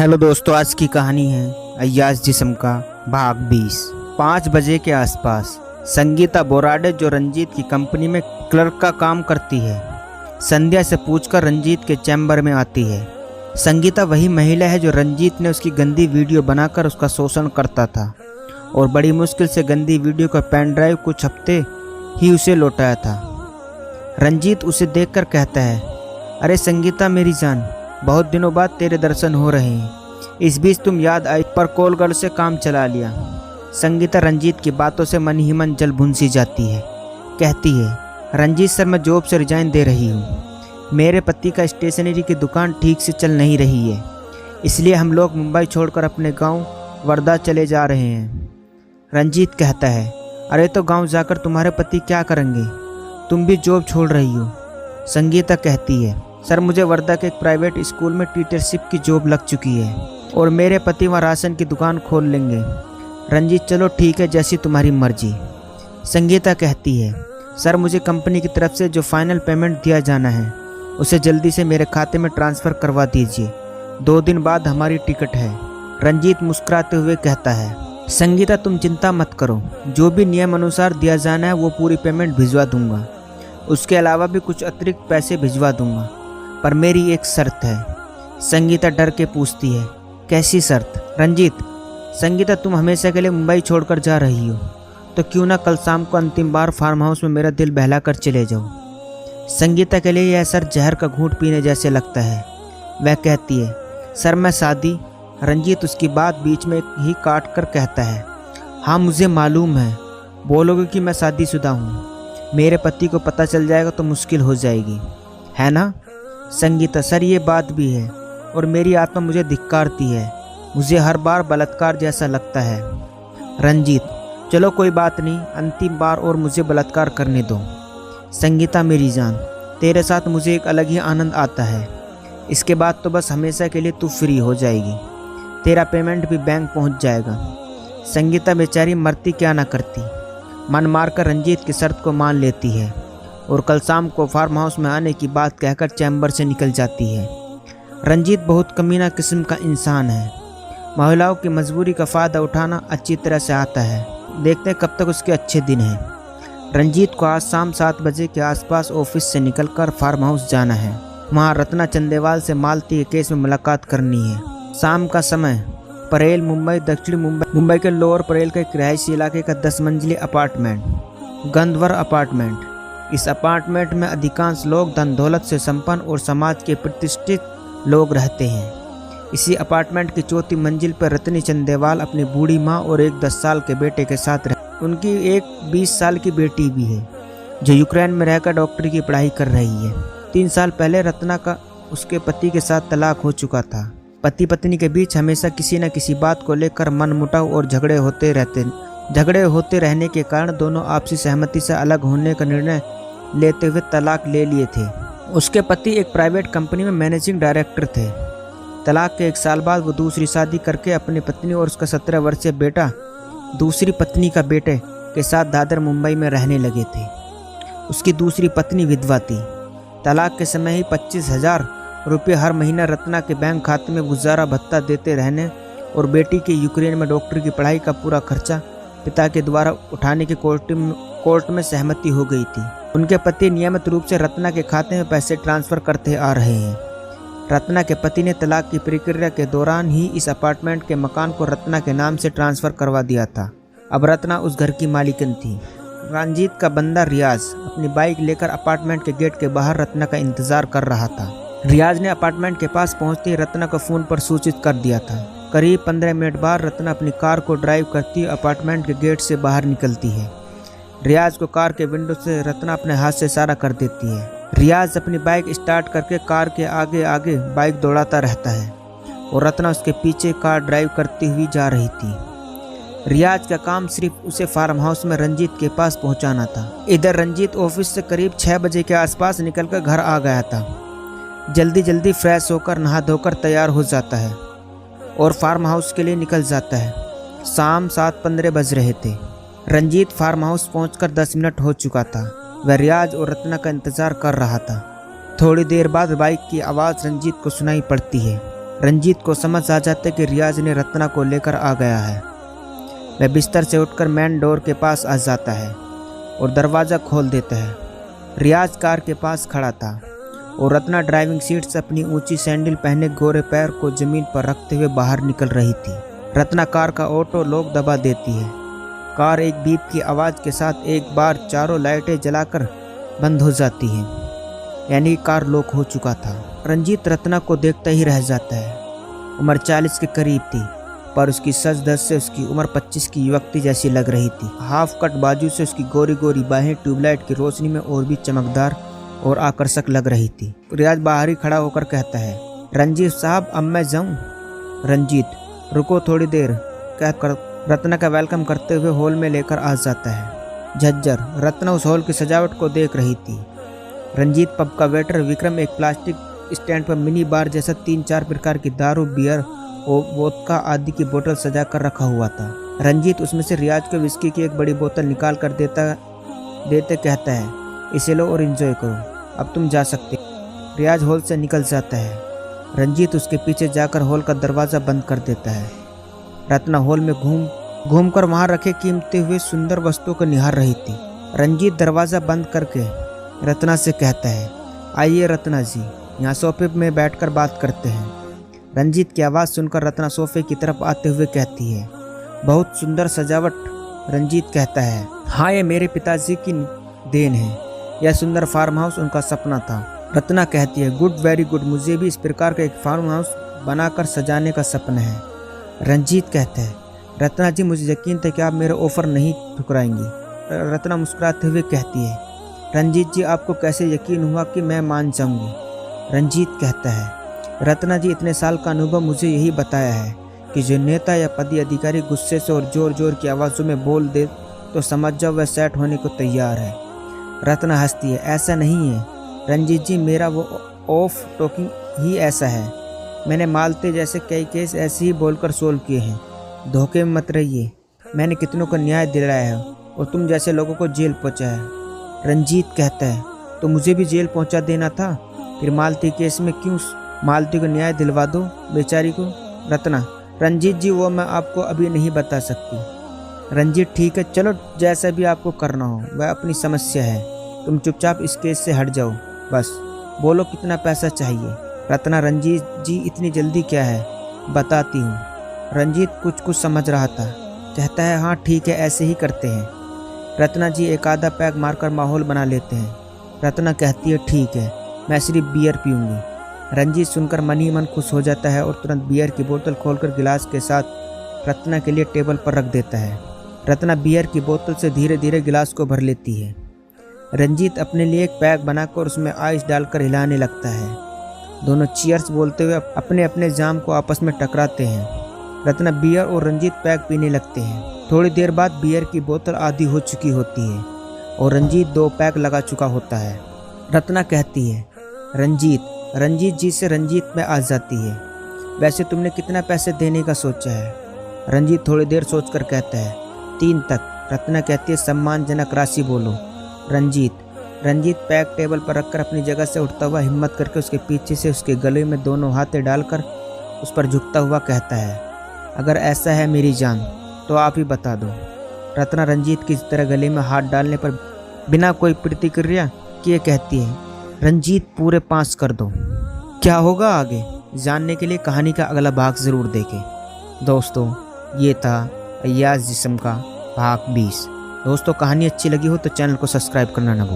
Hello दोस्तों, आज की कहानी है अय्याज जिस्म का भाग 20। 5 बजे के आसपास संगीता बोराडे, जो रंजीत की कंपनी में क्लर्क का काम करती है, संध्या से पूछकर रंजीत के चैम्बर में आती है। संगीता वही महिला है जो रंजीत ने उसकी गंदी वीडियो बनाकर उसका शोषण करता था और बड़ी मुश्किल से गंदी वीडियो का पेन ड्राइव कुछ हफ्ते ही उसे लौटाया था। रंजीत उसे देखकर कहता है, अरे संगीता मेरी जान, बहुत दिनों बाद तेरे दर्शन हो रहे हैं। इस बीच तुम याद आई पर कोलगढ़ से काम चला लिया। संगीता रंजीत की बातों से मन ही मन जल भुनसी जाती है। कहती है, रंजीत सर, मैं जॉब से रिजाइन दे रही हूँ। मेरे पति का स्टेशनरी की दुकान ठीक से चल नहीं रही है, इसलिए हम लोग मुंबई छोड़कर अपने गांव वर्धा चले जा रहे हैं। रंजीत कहता है, अरे तो गांव जाकर तुम्हारे पति क्या करेंगे? तुम भी जॉब छोड़ रही हो। संगीता कहती है, सर मुझे वर्धा के एक प्राइवेट स्कूल में टीचरशिप की जॉब लग चुकी है और मेरे पति वहाँ राशन की दुकान खोल लेंगे। रंजीत, चलो ठीक है, जैसी तुम्हारी मर्जी। संगीता कहती है, सर मुझे कंपनी की तरफ से जो फाइनल पेमेंट दिया जाना है उसे जल्दी से मेरे खाते में ट्रांसफ़र करवा दीजिए। 2 दिन बाद हमारी टिकट है। रंजीत मुस्कुराते हुए कहता है, संगीता तुम चिंता मत करो, जो भी नियम अनुसार दिया जाना है वो पूरी पेमेंट भिजवा दूंगा। उसके अलावा भी कुछ अतिरिक्त पैसे भिजवा दूंगा, पर मेरी एक शर्त है। संगीता डर के पूछती है, कैसी शर्त? रंजीत, संगीता तुम हमेशा के लिए मुंबई छोड़कर जा रही हो, तो क्यों ना कल शाम को अंतिम बार फार्म हाउस में मेरा दिल बहला कर चले जाओ। संगीता के लिए यह सर जहर का घूंट पीने जैसे लगता है। वह कहती है, सर मैं शादी। रंजीत उसकी बात बीच में ही काट कर कहता है, हाँ मुझे मालूम है, बोलोगे कि मैं शादीशुदा हूँ। मेरे पति को पता चल जाएगा तो मुश्किल हो जाएगी, है ना? संगीता, सर ये बात भी है और मेरी आत्मा मुझे धिक्कारती है। मुझे हर बार बलात्कार जैसा लगता है। रंजीत, चलो कोई बात नहीं, अंतिम बार और मुझे बलात्कार करने दो। संगीता मेरी जान, तेरे साथ मुझे एक अलग ही आनंद आता है। इसके बाद तो बस हमेशा के लिए तू फ्री हो जाएगी। तेरा पेमेंट भी बैंक पहुंच जाएगा। संगीता बेचारी मरती क्या ना करती, मन मारकर रंजीत की शर्त को मान लेती है और कल शाम को फार्म हाउस में आने की बात कहकर चैम्बर से निकल जाती है। रंजीत बहुत कमीना किस्म का इंसान है। महिलाओं की मजबूरी का फ़ायदा उठाना अच्छी तरह से आता है। देखते हैं कब तक उसके अच्छे दिन हैं। रंजीत को आज शाम 7 बजे के आसपास ऑफिस से निकलकर फार्म हाउस जाना है। वहाँ रत्ना चंदेवाल से मालती के केस में मुलाकात करनी है। शाम का समय, परेल मुंबई, दक्षिण मुंबई के लोअर परेल के रिहायशी इलाके का 10 मंजिली अपार्टमेंट, गंधवर अपार्टमेंट। इस अपार्टमेंट में अधिकांश लोग धन दौलत से संपन्न और समाज के प्रतिष्ठित लोग रहते हैं। इसी अपार्टमेंट की 4थी मंजिल पर रत्नी चंदेवाल अपनी बूढ़ी माँ और एक 10 साल के बेटे के साथ रहती। उनकी एक 20 साल की बेटी भी है जो यूक्रेन में रहकर डॉक्टरी की पढ़ाई कर रही है। 3 साल पहले रत्ना का उसके पति के साथ तलाक हो चुका था। पति पत्नी के बीच हमेशा किसी न किसी बात को लेकर मनमुटाव और झगड़े होते रहने के कारण दोनों आपसी सहमति से अलग होने का निर्णय लेते हुए तलाक ले लिए थे। उसके पति एक प्राइवेट कंपनी में मैनेजिंग डायरेक्टर थे। तलाक के 1 साल बाद वो दूसरी शादी करके अपनी पत्नी और उसका 17 वर्षीय बेटा दूसरी पत्नी का बेटे के साथ दादर मुंबई में रहने लगे थे। उसकी दूसरी पत्नी विधवा थी। तलाक के समय ही 25,000 रुपये हर महीना रत्ना के बैंक खाते में गुजारा भत्ता देते रहने और बेटी के यूक्रेन में डॉक्टर की पढ़ाई का पूरा खर्चा पिता के द्वारा उठाने की कोर्ट में सहमति हो गई थी। उनके पति नियमित रूप से रत्ना के खाते में पैसे ट्रांसफ़र करते आ रहे हैं। रत्ना के पति ने तलाक की प्रक्रिया के दौरान ही इस अपार्टमेंट के मकान को रत्ना के नाम से ट्रांसफ़र करवा दिया था। अब रत्ना उस घर की मालिकन थी। रंजीत का बंदा रियाज अपनी बाइक लेकर अपार्टमेंट के गेट के बाहर रत्ना का इंतजार कर रहा था। रियाज ने अपार्टमेंट के पास पहुंचते ही रत्ना को फ़ोन पर सूचित कर दिया था। करीब 15 मिनट बाद रत्ना अपनी कार को ड्राइव करती अपार्टमेंट के गेट से बाहर निकलती है। रियाज को कार के विंडो से रत्ना अपने हाथ से इशारा कर देती है। रियाज अपनी बाइक स्टार्ट करके कार के आगे आगे बाइक दौड़ाता रहता है और रत्ना उसके पीछे कार ड्राइव करती हुई जा रही थी। रियाज का काम सिर्फ उसे फार्म हाउस में रंजीत के पास पहुंचाना था। इधर रंजीत ऑफिस से करीब 6 बजे के आसपास निकलकर घर आ गया था। जल्दी फ्रेश होकर नहा धोकर तैयार हो जाता है और फार्म हाउस के लिए निकल जाता है। शाम 7:15 बज रहे थे। रंजीत फार्म हाउस पहुंचकर 10 मिनट हो चुका था। वह रियाज और रत्ना का इंतजार कर रहा था। थोड़ी देर बाद बाइक की आवाज़ रंजीत को सुनाई पड़ती है। रंजीत को समझ आ जाता है कि रियाज ने रत्ना को लेकर आ गया है। वह बिस्तर से उठकर मेन डोर के पास आ जाता है और दरवाज़ा खोल देता है। रियाज कार के पास खड़ा था और रत्ना ड्राइविंग सीट से अपनी ऊंची सैंडल पहने गोरे पैर को जमीन पर रखते हुए बाहर निकल रही थी। रत्ना कार का ऑटो लॉक दबा देती है। कार एक बीप की आवाज़ के साथ एक बार चारों लाइटें जलाकर बंद हो जाती हैं, यानी कार लॉक हो चुका था। रंजीत रत्ना को देखता ही रह जाता है। उम्र 40 के करीब थी, पर उसकी सज धज से उसकी उम्र 25 की युवती जैसी लग रही थी। हाफ कट बाजू से उसकी गोरी गोरी बाहें ट्यूबलाइट की रोशनी में और भी चमकदार और आकर्षक लग रही थी। रियाज बाहर ही खड़ा होकर कहता है, रंजीत साहब अब मैं जाऊं? रंजीत रुको थोड़ी देर, कहकर रत्ना का वेलकम करते हुए हॉल में लेकर आ जाता है। झज्जर रत्ना उस हॉल की सजावट को देख रही थी। रंजीत पब का वेटर विक्रम एक प्लास्टिक स्टैंड पर मिनी बार जैसा 3-4 प्रकार की दारू, बियर और वोदका आदि की बोतल सजा कर रखा हुआ था। रंजीत उसमें से रियाज को विस्की की एक बड़ी बोतल निकाल कर देते कहता है, इसे लो और एंजॉय करो, अब तुम जा सकते। रियाज हॉल से निकल जाता है। रंजीत उसके पीछे जाकर हॉल का दरवाज़ा बंद कर देता है। रत्ना हॉल में घूम कर वहाँ रखे कीमते हुए सुंदर वस्तुओं को निहार रही थी। रंजीत दरवाज़ा बंद करके रत्ना से कहता है, आइए रत्ना जी, यहाँ सोफे में बैठकर बात करते हैं। रंजीत की आवाज़ सुनकर रत्ना सोफे की तरफ आते हुए कहती है, बहुत सुंदर सजावट। रंजीत कहता है, हाँ ये मेरे पिताजी की देन है, यह सुंदर फार्म हाउस उनका सपना था। रत्ना कहती है, गुड, वेरी गुड, मुझे भी इस प्रकार का एक फार्म हाउस बनाकर सजाने का सपना है। रंजीत कहता है, रत्ना जी मुझे यकीन था कि आप मेरा ऑफर नहीं ठुकराएंगी। रत्ना मुस्कुराते हुए कहती है, रंजीत जी आपको कैसे यकीन हुआ कि मैं मान जाऊंगी? रंजीत कहता है, रत्ना जी इतने साल का अनुभव मुझे यही बताया है कि जो नेता या पदी अधिकारी गुस्से से और जोर जोर की आवाज़ों में बोल दे तो समझ जाओ वह सेट होने को तैयार है। रत्ना हंसती है, ऐसा नहीं है रंजीत जी, मेरा वो ऑफ टॉकिंग ही ऐसा है। मैंने मालते जैसे कई केस ऐसे ही बोलकर सोल्व किए हैं। धोखे में मत रहिए, मैंने कितनों को न्याय दिलाया है और तुम जैसे लोगों को जेल पहुंचाया है। रंजीत कहता है, तो मुझे भी जेल पहुंचा देना था, फिर मालती केस में क्यों मालती को न्याय दिलवा दो बेचारी को। रत्ना, रंजीत जी वो मैं आपको अभी नहीं बता सकती। रंजीत, ठीक है, चलो जैसा भी आपको करना हो, वह अपनी समस्या है, तुम चुपचाप इस केस से हट जाओ, बस बोलो कितना पैसा चाहिए। रत्ना, रंजीत जी इतनी जल्दी क्या है, बताती हूँ। रंजीत कुछ समझ रहा था, कहता है, हाँ ठीक है, ऐसे ही करते हैं। रत्ना जी एक आधा पैक मारकर माहौल बना लेते हैं। रत्ना कहती है, ठीक है, मैं सिर्फ बियर पीऊँगी। रंजीत सुनकर मन ही मन खुश हो जाता है और तुरंत बियर की बोतल खोलकर गिलास के साथ रत्ना के लिए टेबल पर रख देता है। रत्ना बियर की बोतल से धीरे धीरे गिलास को भर लेती है। रंजीत अपने लिए एक पैक बनाकर उसमें आइस डालकर हिलाने लगता है। दोनों चीयर्स बोलते हुए अपने अपने जाम को आपस में टकराते हैं। रत्ना बियर और रंजीत पैक पीने लगते हैं। थोड़ी देर बाद बियर की बोतल आधी हो चुकी होती है और रंजीत 2 पैक लगा चुका होता है। रत्ना कहती है, रंजीत जी से रंजीत में आ जाती है, वैसे तुमने कितना पैसे देने का सोचा है? रंजीत थोड़ी देर सोचकर कहता है, 3 तक। रत्ना कहती है, सम्मानजनक राशि बोलो। रंजीत पैक टेबल पर रखकर अपनी जगह से उठता हुआ हिम्मत करके उसके पीछे से उसके गले में दोनों हाथें डालकर उस पर झुकता हुआ कहता है, अगर ऐसा है मेरी जान तो आप ही बता दो। रत्ना रंजीत की तरह गले में हाथ डालने पर बिना कोई प्रतिक्रिया किए कहती है, रंजीत पूरे 5 कर दो। क्या होगा आगे जानने के लिए कहानी का अगला भाग ज़रूर देखें। दोस्तों, ये था अय्याज जिस्म का भाग 20। दोस्तों, कहानी अच्छी लगी हो तो चैनल को सब्सक्राइब करना ना भूलें।